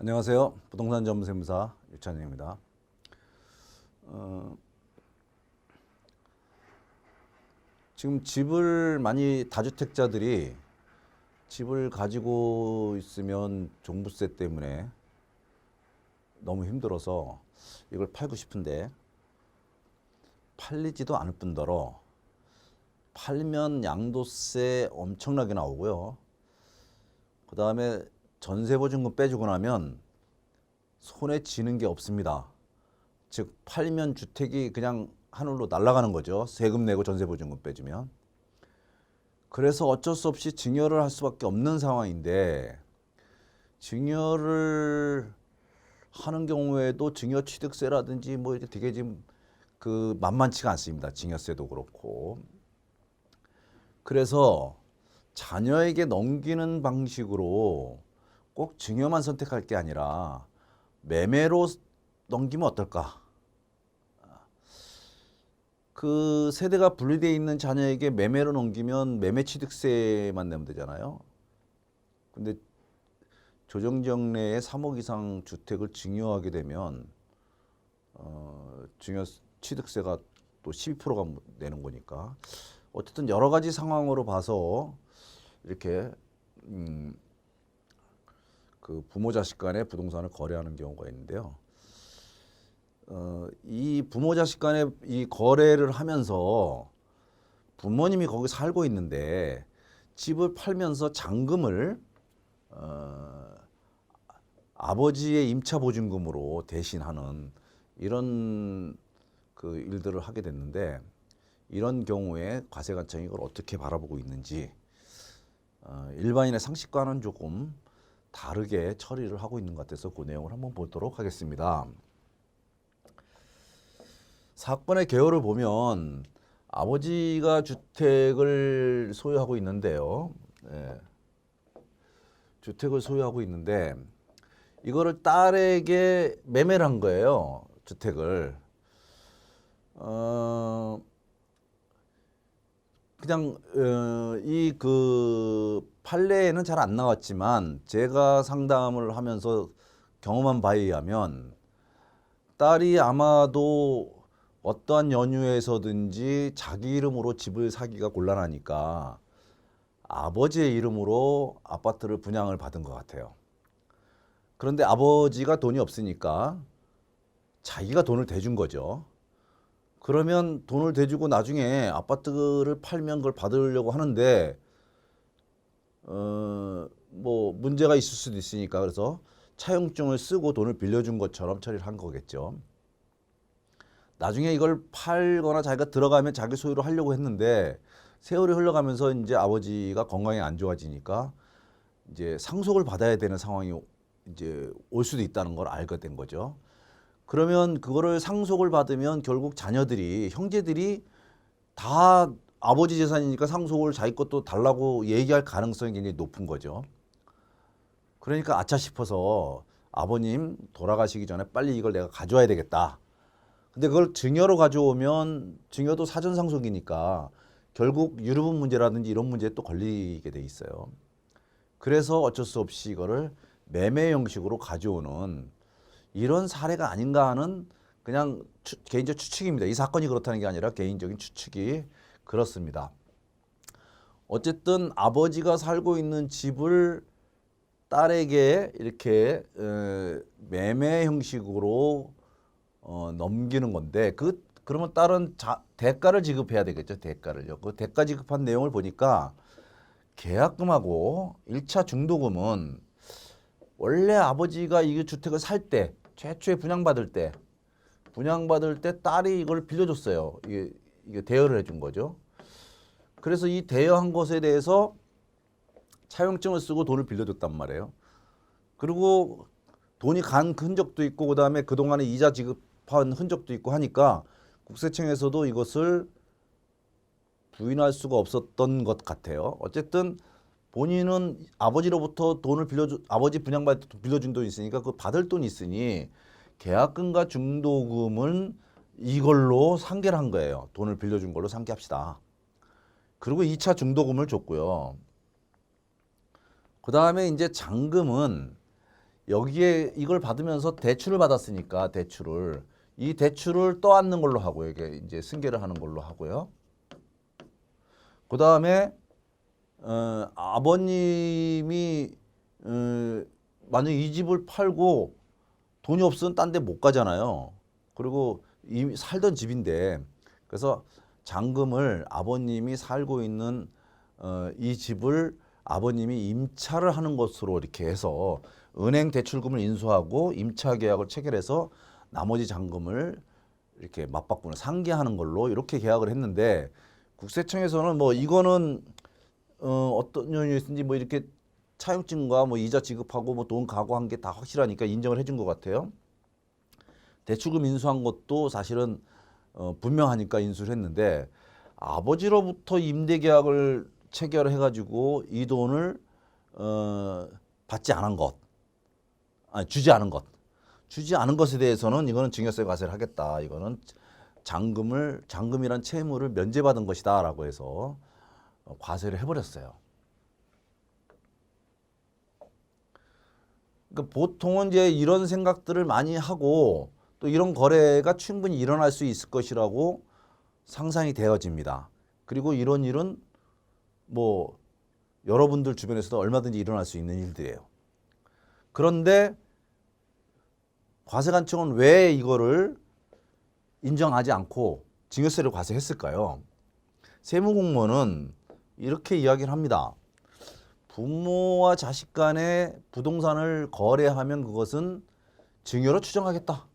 안녕하세요. 부동산 전문세무사 유찬영입니다. 지금 집을 많이 다주택자들이 집을 가지고 있으면 종부세 때문에 너무 힘들어서 이걸 팔고 싶은데 팔리지도 않을 뿐더러 팔면 양도세 엄청나게 나오고요. 그 다음에 전세보증금 빼주고 나면 손에 쥐는 게 없습니다. 즉 팔면 주택이 그냥 하늘로 날아가는 거죠. 세금 내고 전세보증금 빼주면. 그래서 어쩔 수 없이 증여를 할 수밖에 없는 상황인데 증여를 하는 경우에도 증여취득세라든지 뭐 이렇게 되게 지금 그 만만치가 않습니다. 증여세도 그렇고. 그래서 자녀에게 넘기는 방식으로 꼭 증여만 선택할 게 아니라 매매로 넘기면 어떨까? 그 세대가 분리되어 있는 자녀에게 매매로 넘기면 매매취득세만 내면 되잖아요. 근데 조정지역 내에 3억 이상 주택을 증여하게 되면 증여 취득세가 또 12%가 내는 거니까 어쨌든 여러 가지 상황으로 봐서 이렇게 그 부모 자식 간에 부동산을 거래하는 경우가 있는데요. 이 부모 자식 간에 이 거래를 하면서 부모님이 거기 살고 있는데 집을 팔면서 잔금을 아버지의 임차 보증금으로 대신하는 이런 그 일들을 하게 됐는데 이런 경우에 과세관청이 이걸 어떻게 바라보고 있는지 일반인의 상식과는 조금 다르게 처리를 하고 있는 것 같아서 그 내용을 한번 보도록 하겠습니다. 사건의 개요를 보면 아버지가 주택을 소유하고 있는데요. 주택을 소유하고 있는데 이거를 딸에게 매매를 한 거예요. 주택을. 그냥 이 그 판례에는 잘 안 나왔지만 제가 상담을 하면서 경험한 바에 의하면 딸이 아마도 어떠한 연유에서든지 자기 이름으로 집을 사기가 곤란하니까 아버지의 이름으로 아파트를 분양을 받은 것 같아요. 그런데 아버지가 돈이 없으니까 자기가 돈을 대준 거죠. 그러면 돈을 대주고 나중에 아파트를 팔면 그걸 받으려고 하는데 뭐 문제가 있을 수도 있으니까 그래서 차용증을 쓰고 돈을 빌려준 것처럼 처리를 한 거겠죠. 나중에 이걸 팔거나 자기가 들어가면 자기 소유로 하려고 했는데 세월이 흘러가면서 이제 아버지가 건강이 안 좋아지니까 이제 상속을 받아야 되는 상황이 이제 올 수도 있다는 걸 알게 된 거죠. 그러면 그거를 상속을 받으면 결국 자녀들이 형제들이 다 아버지 재산이니까 상속을 자기 것도 달라고 얘기할 가능성이 굉장히 높은 거죠. 그러니까 아차 싶어서 아버님 돌아가시기 전에 빨리 이걸 내가 가져와야 되겠다. 근데 그걸 증여로 가져오면 증여도 사전 상속이니까 결국 유류분 문제라든지 이런 문제에 또 걸리게 돼 있어요. 그래서 어쩔 수 없이 이거를 매매 형식으로 가져오는 이런 사례가 아닌가 하는 그냥 개인적 추측입니다. 이 사건이 그렇다는 게 아니라 개인적인 추측이 그렇습니다. 어쨌든 아버지가 살고 있는 집을 딸에게 이렇게 매매 형식으로 넘기는 건데 그러면 딸은 대가를 지급해야 되겠죠. 대가를요. 그 대가 지급한 내용을 보니까 계약금하고 1차 중도금은 원래 아버지가 이 주택을 살 때 최초에 분양받을 때 딸이 이걸 빌려줬어요. 이게 대여를 해준 거죠. 그래서 이 대여한 것에 대해서 차용증을 쓰고 돈을 빌려줬단 말이에요. 그리고 돈이 간 흔적도 있고 그다음에 그동안에 이자 지급한 흔적도 있고 하니까 국세청에서도 이것을 부인할 수가 없었던 것 같아요. 어쨌든 본인은 아버지로부터 돈을 아버지 분양받을 때 빌려준 돈이 있으니까 그 받을 돈이 있으니 계약금과 중도금은 이걸로 상계를 한 거예요. 돈을 빌려준 걸로 상계합시다. 그리고 2차 중도금을 줬고요. 그 다음에 이제 잔금은 여기에 이걸 받으면서 대출을 받았으니까 이 대출을 떠안는 걸로 하고요. 이게 이제 승계를 하는 걸로 하고요. 그 다음에 아버님이 만약 이 집을 팔고 돈이 없으면 딴 데 못 가잖아요. 그리고 이미 살던 집인데 그래서 잔금을 아버님이 살고 있는 이 집을 아버님이 임차를 하는 것으로 이렇게 해서 은행 대출금을 인수하고 임차 계약을 체결해서 나머지 잔금을 이렇게 맞바꾸는 상계하는 걸로 이렇게 계약을 했는데 국세청에서는 뭐 이거는 어떤 요인이었는지 뭐 이렇게 차용증과 뭐 이자 지급하고 뭐 돈 각오한 게 다 확실하니까 인정을 해준 것 같아요. 대출금 인수한 것도 사실은 분명하니까 인수를 했는데 아버지로부터 임대 계약을 체결해가지고 이 돈을 받지 않은 것, 아니 주지 않은 것에 대해서는 이거는 증여세 과세를 하겠다. 이거는 잔금이란 채무를 면제받은 것이다라고 해서 과세를 해버렸어요. 그러니까 보통은 이제 이런 생각들을 많이 하고 또 이런 거래가 충분히 일어날 수 있을 것이라고 상상이 되어집니다. 그리고 이런 일은 뭐 여러분들 주변에서도 얼마든지 일어날 수 있는 일들이에요. 그런데 과세관청은 왜 이거를 인정하지 않고 증여세를 과세했을까요? 세무공무원은 이렇게 이야기를 합니다. 부모와 자식 간에 부동산을 거래하면 그것은 증여로 추정하겠다.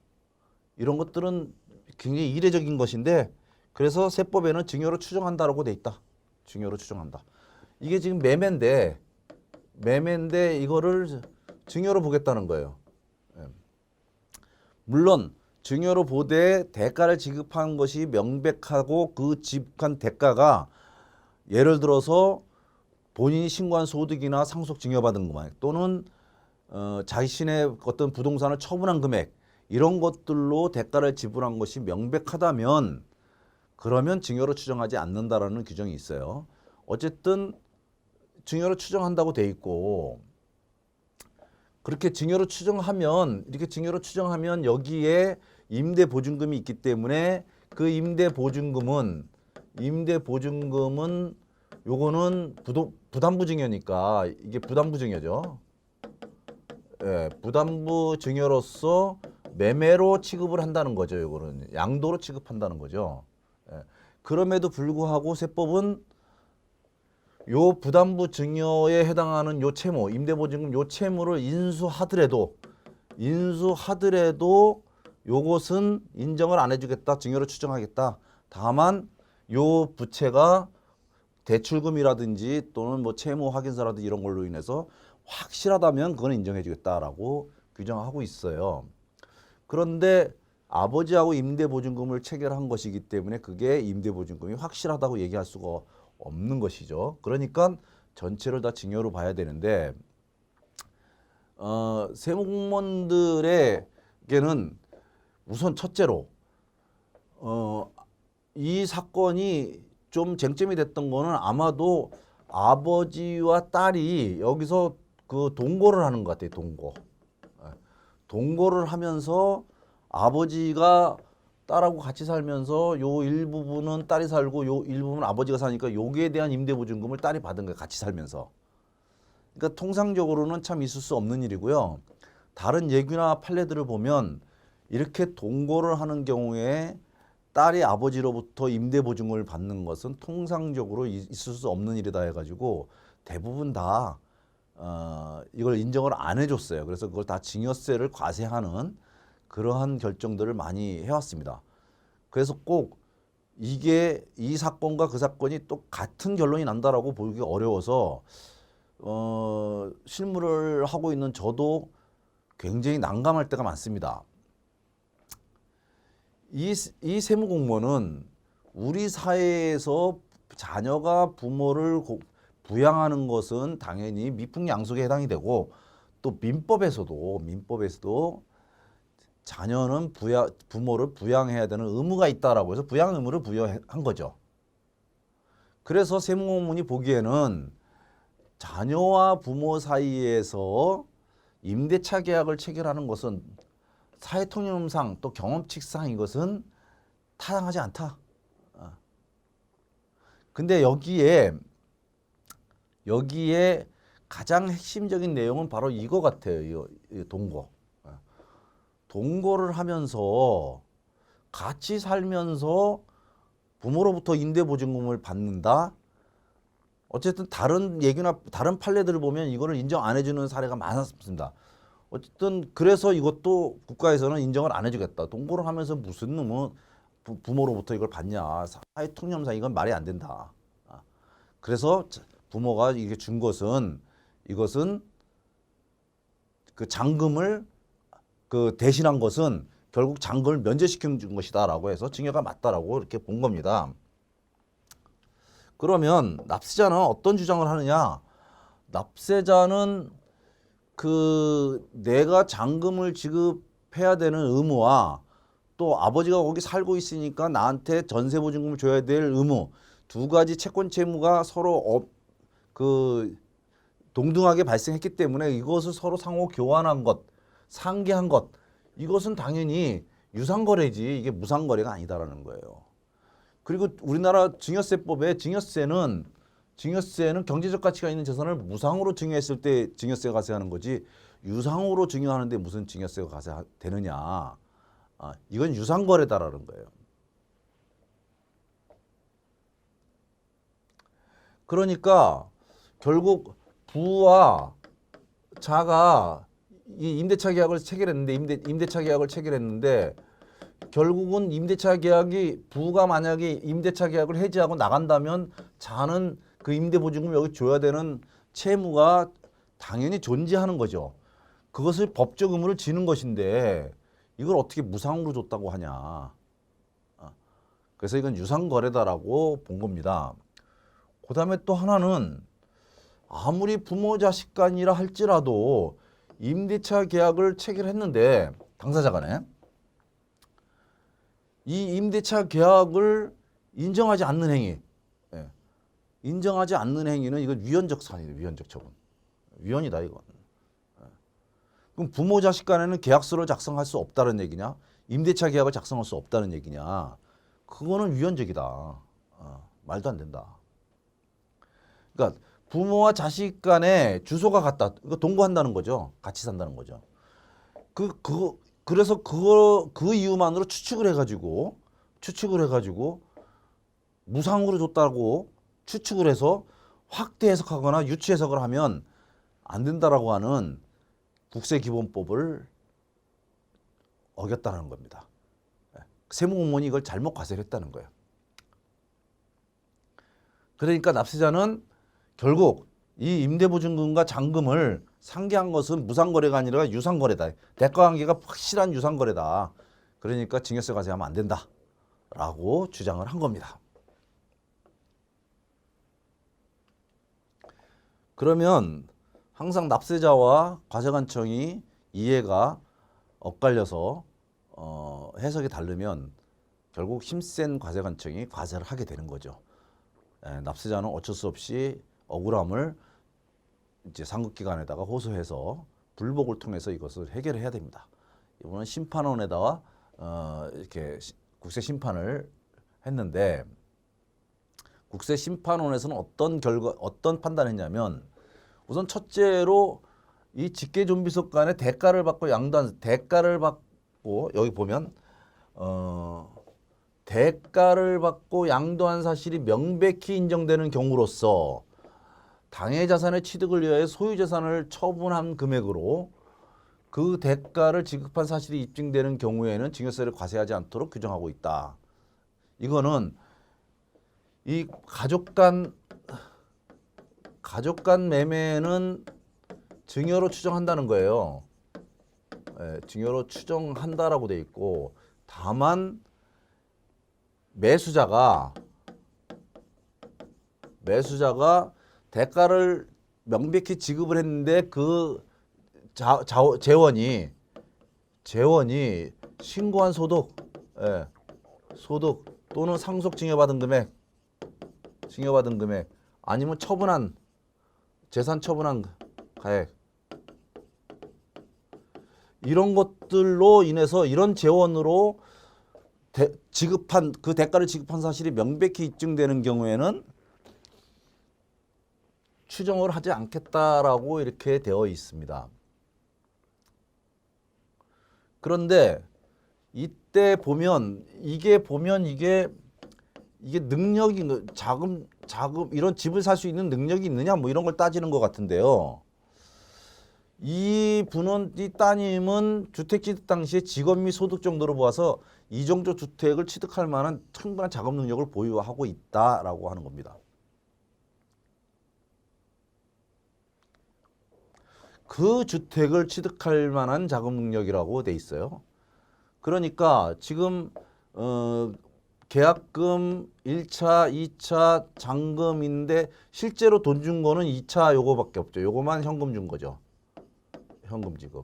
이런 것들은 굉장히 이례적인 것인데 그래서 세법에는 증여로 추정한다라고 돼 있다. 증여로 추정한다. 이게 지금 매매인데 이거를 증여로 보겠다는 거예요. 물론 증여로 보되 대가를 지급한 것이 명백하고 그 지급한 대가가 예를 들어서 본인이 신고한 소득이나 상속 증여받은 금액 또는 자신의 어떤 부동산을 처분한 금액 이런 것들로 대가를 지불한 것이 명백하다면 그러면 증여로 추정하지 않는다라는 규정이 있어요. 어쨌든 증여로 추정한다고 돼 있고 그렇게 증여로 추정하면 여기에 임대보증금이 있기 때문에 그 임대보증금은 요거는 부담부 증여니까 이게 부담부 증여죠. 예, 부담부 증여로서 매매로 취급을 한다는 거죠. 요거는 양도로 취급한다는 거죠. 예, 그럼에도 불구하고 세법은 요 부담부 증여에 해당하는 요 채무, 임대보증금 요 채무를 인수하더라도 요것은 인정을 안 해주겠다, 증여로 추정하겠다. 다만 요 부채가 대출금이라든지 또는 뭐 채무 확인서라든지 이런 걸로 인해서 확실하다면 그건 인정해주겠다라고 규정하고 있어요. 그런데 아버지하고 임대보증금을 체결한 것이기 때문에 그게 임대보증금이 확실하다고 얘기할 수가 없는 것이죠. 그러니까 전체를 다 증여로 봐야 되는데 세무공무원들에게는 우선 첫째로 이 사건이 좀 쟁점이 됐던 거는 아마도 아버지와 딸이 여기서 그 동거를 하는 것 같아요. 동거를 하면서 아버지가 딸하고 같이 살면서 요 일부분은 딸이 살고 요 일부분은 아버지가 사니까 여기에 대한 임대보증금을 딸이 받은 거예요. 같이 살면서. 그러니까 통상적으로는 참 있을 수 없는 일이고요. 다른 예규나 판례들을 보면 이렇게 동거를 하는 경우에 딸이 아버지로부터 임대보증을 받는 것은 통상적으로 있을 수 없는 일이다 해가지고 대부분 다 이걸 인정을 안 해줬어요. 그래서 그걸 다 증여세를 과세하는 그러한 결정들을 많이 해왔습니다. 그래서 꼭 이게 이 사건과 그 사건이 또 같은 결론이 난다라고 보기 어려워서 실무를 하고 있는 저도 굉장히 난감할 때가 많습니다. 이 세무공무원은 우리 사회에서 자녀가 부모를 부양하는 것은 당연히 미풍양속에 해당이 되고 또 민법에서도 자녀는 부모를 부양해야 되는 의무가 있다라고 해서 부양 의무를 부여한 거죠. 그래서 세무공무원이 보기에는 자녀와 부모 사이에서 임대차 계약을 체결하는 것은 사회통념상 또 경험칙상 이것은 타당하지 않다. 근데 여기에 가장 핵심적인 내용은 바로 이거 같아요. 이 동거. 동거를 하면서 같이 살면서 부모로부터 임대보증금을 받는다. 어쨌든 다른 얘기나 다른 판례들을 보면 이거를 인정 안 해주는 사례가 많았습니다. 어쨌든 그래서 이것도 국가에서는 인정을 안 해주겠다. 동거를 하면서 무슨 놈은 부모로부터 이걸 받냐. 사회통념상 이건 말이 안 된다. 그래서 부모가 이게 준 것은 이것은 그 잔금을 그 대신한 것은 결국 잔금을 면제시켜 준 것이다라고 해서 증여가 맞다라고 이렇게 본 겁니다. 그러면 납세자는 어떤 주장을 하느냐? 납세자는 그 내가 잔금을 지급해야 되는 의무와 또 아버지가 거기 살고 있으니까 나한테 전세보증금을 줘야 될 의무, 두 가지 채권 채무가 서로 그 동등하게 발생했기 때문에 이것을 서로 상호 교환한 것, 상계한 것, 이것은 당연히 유상거래지 이게 무상거래가 아니다라는 거예요. 그리고 우리나라 증여세법에 증여세는 경제적 가치가 있는 재산을 무상으로 증여했을 때 증여세가 가세하는 거지 유상으로 증여하는데 무슨 증여세가 가세되느냐. 이건 유상거래다라는 거예요. 그러니까 결국 부와 자가 이 임대차 계약을 체결했는데 임대차 계약을 체결했는데 결국은 임대차 계약이 부가 만약에 임대차 계약을 해지하고 나간다면 자는 그 임대보증금 여기 줘야 되는 채무가 당연히 존재하는 거죠. 그것을 법적 의무를 지는 것인데 이걸 어떻게 무상으로 줬다고 하냐. 그래서 이건 유상거래다라고 본 겁니다. 그 다음에 또 하나는 아무리 부모 자식 간이라 할지라도 임대차 계약을 체결했는데 당사자 간에 이 임대차 계약을 인정하지 않는 행위, 인정하지 않는 행위는 이건 위헌적 사안이에요. 위헌적 처분. 위헌이다 이건. 그럼 부모 자식 간에는 계약서를 작성할 수 없다는 얘기냐? 임대차 계약을 작성할 수 없다는 얘기냐? 그거는 위헌적이다. 말도 안 된다. 그러니까 부모와 자식 간에 주소가 같다. 이거 동거한다는 거죠. 같이 산다는 거죠. 그래서 그 이유만으로 추측을 해가지고 무상으로 줬다고 추측을 해서 확대 해석하거나 유추 해석을 하면 안 된다라고 하는 국세기본법을 어겼다는 겁니다. 세무공무원이 이걸 잘못 과세했다는 거예요. 그러니까 납세자는 결국 이 임대보증금과 잔금을 상계한 것은 무상거래가 아니라 유상거래다. 대가관계가 확실한 유상거래다. 그러니까 증여세 과세하면 안 된다라고 주장을 한 겁니다. 그러면 항상 납세자와 과세관청이 이해가 엇갈려서 해석이 다르면 결국 힘센 과세관청이 과세를 하게 되는 거죠. 납세자는 어쩔 수 없이 억울함을 이제 상급기관에다가 호소해서 불복을 통해서 이것을 해결해야 됩니다. 이번은 심판원에다가 이렇게 국세 심판을 했는데 국세 심판원에서는 어떤 판단을 했냐면 우선 첫째로 이 직계존비속 간의 대가를 받고 여기 보면 대가를 받고 양도한 사실이 명백히 인정되는 경우로서 당해 자산의 취득을 위하여 소유 재산을 처분한 금액으로 그 대가를 지급한 사실이 입증되는 경우에는 증여세를 과세하지 않도록 규정하고 있다. 이거는 이 가족 간 매매는 증여로 추정한다는 거예요. 증여로 추정한다라고 돼 있고 다만 매수자가 대가를 명백히 지급을 했는데 그 재원이 신고한 소득 또는 상속 증여받은 금액 아니면 재산 처분한 가액 이런 것들로 인해서 이런 재원으로 지급한 그 대가를 지급한 사실이 명백히 입증되는 경우에는 추정을 하지 않겠다라고 이렇게 되어 있습니다. 그런데 이때 보면 이게 능력이 자금 이런 집을 살 수 있는 능력이 있느냐 뭐 이런 걸 따지는 것 같은데요. 이 따님은 주택 취득 당시에 직업 및 소득 정도로 보아서 이 정도 주택을 취득할 만한 충분한 자금 능력을 보유하고 있다라고 하는 겁니다. 그 주택을 취득할 만한 자금 능력이라고 돼 있어요. 그러니까 지금 계약금 1차, 2차 잔금인데 실제로 돈 준 거는 2차 요거밖에 없죠. 요거만 현금 준 거죠. 현금 지급.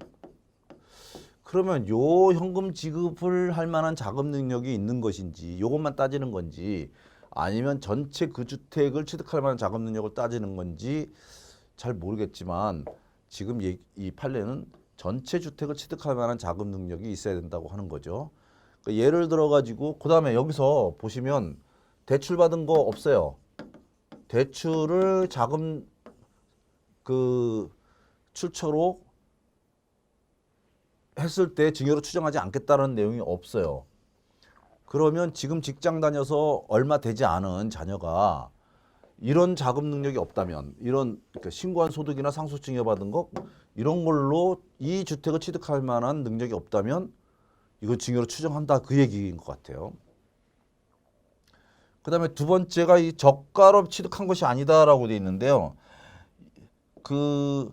그러면 요 현금 지급을 할 만한 자금 능력이 있는 것인지 요것만 따지는 건지 아니면 전체 그 주택을 취득할 만한 자금 능력을 따지는 건지 잘 모르겠지만 지금 이 판례는 전체 주택을 취득할 만한 자금 능력이 있어야 된다고 하는 거죠. 그러니까 예를 들어 가지고 그다음에 여기서 보시면 대출 받은 거 없어요. 대출을 자금 출처로 했을 때 증여로 추정하지 않겠다는 내용이 없어요. 그러면 지금 직장 다녀서 얼마 되지 않은 자녀가 이런 자금 능력이 없다면 이런 그러니까 신고한 소득이나 상속 증여받은 거 이런 걸로 이 주택을 취득할 만한 능력이 없다면 이거 증여로 추정한다 그 얘기인 것 같아요. 그다음에 두 번째가 이 저가로 취득한 것이 아니다라고 돼 있는데요. 그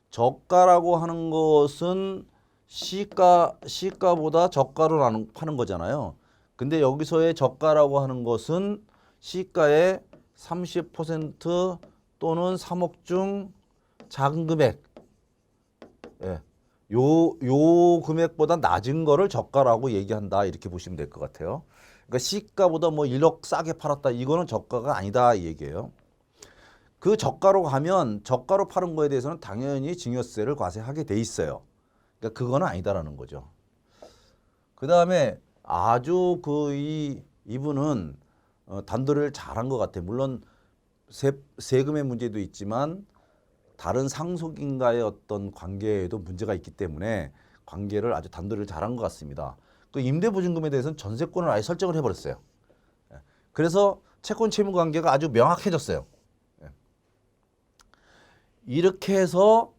저가라고 하는 것은 시가보다 저가로 파는 거잖아요. 근데 여기서의 저가라고 하는 것은 시가의 30% 또는 3억 중 작은 금액, 예, 요 금액보다 낮은 거를 저가라고 얘기한다 이렇게 보시면 될 것 같아요. 그러니까 시가보다 뭐 1억 싸게 팔았다 이거는 저가가 아니다 이 얘기예요. 그 저가로 가면 저가로 파는 거에 대해서는 당연히 증여세를 과세하게 돼 있어요. 그러니까 그거는 아니다라는 거죠. 그 다음에 아주 이분은 단도리를 잘한 것 같아요. 물론 세금의 문제도 있지만 다른 상속인과의 어떤 관계에도 문제가 있기 때문에 관계를 아주 단도리를 잘한 것 같습니다. 그 임대보증금에 대해서는 전세권을 아예 설정을 해버렸어요. 그래서 채권 채무 관계가 아주 명확해졌어요. 이렇게 해서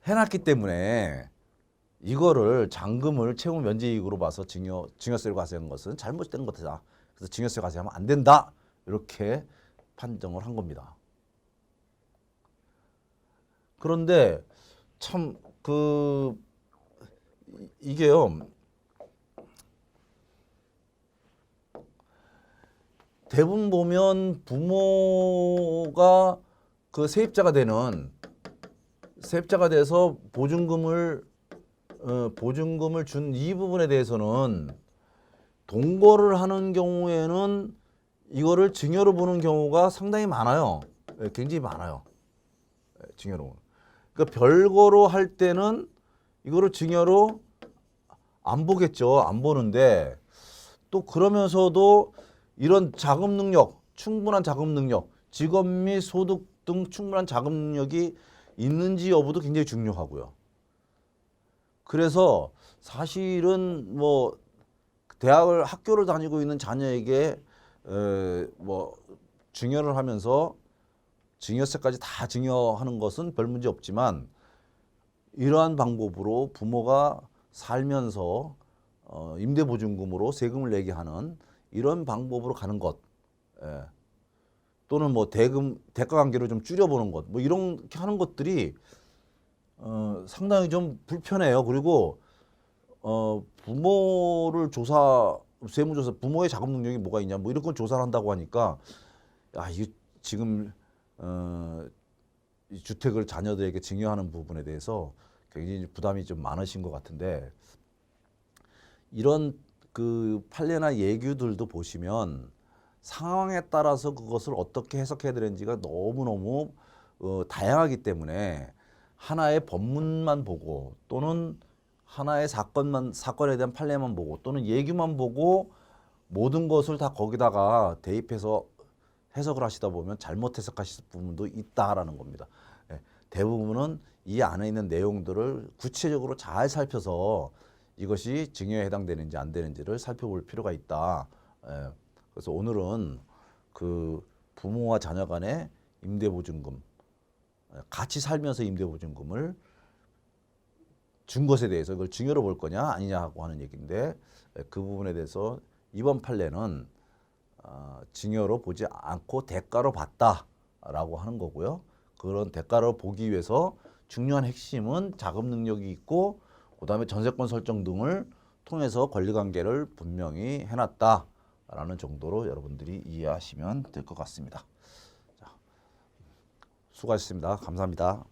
해놨기 때문에 이거를 잔금을 채무 면제이익으로 봐서 증여세를 과세한 것은 잘못된 것이다. 그래서 증여세 과세하면 안 된다. 이렇게 판정을 한 겁니다. 그런데 참 이게요. 대부분 보면 부모가 그 세입자가 돼서 보증금을 준 이 부분에 대해서는 동거를 하는 경우에는 이거를 증여로 보는 경우가 상당히 많아요. 굉장히 많아요. 증여로. 그러니까 별거로 할 때는 이거를 증여로 안 보겠죠. 안 보는데 또 그러면서도 이런 자금 능력, 충분한 자금 능력, 직업 및 소득 등 충분한 자금 능력이 있는지 여부도 굉장히 중요하고요. 그래서 사실은 뭐 학교를 다니고 있는 자녀에게 뭐 증여를 하면서 증여세까지 다 증여하는 것은 별 문제 없지만 이러한 방법으로 부모가 살면서 임대보증금으로 세금을 내게 하는 이런 방법으로 가는 것, 또는 뭐 대가 관계를 좀 줄여보는 것, 뭐 이렇게 하는 것들이 상당히 좀 불편해요. 그리고 부모를 세무조사, 부모의 자금 능력이 뭐가 있냐, 뭐 이런 건 조사를 한다고 하니까 이게 지금 이 주택을 자녀들에게 증여하는 부분에 대해서 굉장히 부담이 좀 많으신 것 같은데 이런 그 판례나 예규들도 보시면 상황에 따라서 그것을 어떻게 해석해야 되는지가 너무너무 다양하기 때문에 하나의 법문만 보고 또는 하나의 사건에 대한 판례만 보고 또는 얘기만 보고 모든 것을 다 거기다가 대입해서 해석을 하시다 보면 잘못 해석하실 부분도 있다라는 겁니다. 예, 대부분은 이 안에 있는 내용들을 구체적으로 잘 살펴서 이것이 증여에 해당되는지 안 되는지를 살펴볼 필요가 있다. 예, 그래서 오늘은 그 부모와 자녀 간의 임대보증금, 같이 살면서 임대보증금을 준 것에 대해서 이걸 증여로 볼 거냐 아니냐 하고 하는 얘기인데, 그 부분에 대해서 이번 판례는 증여로 보지 않고 대가로 봤다라고 하는 거고요. 그런 대가로 보기 위해서 중요한 핵심은 자금 능력이 있고 그다음에 전세권 설정 등을 통해서 권리관계를 분명히 해놨다라는 정도로 여러분들이 이해하시면 될 것 같습니다. 자, 수고하셨습니다. 감사합니다.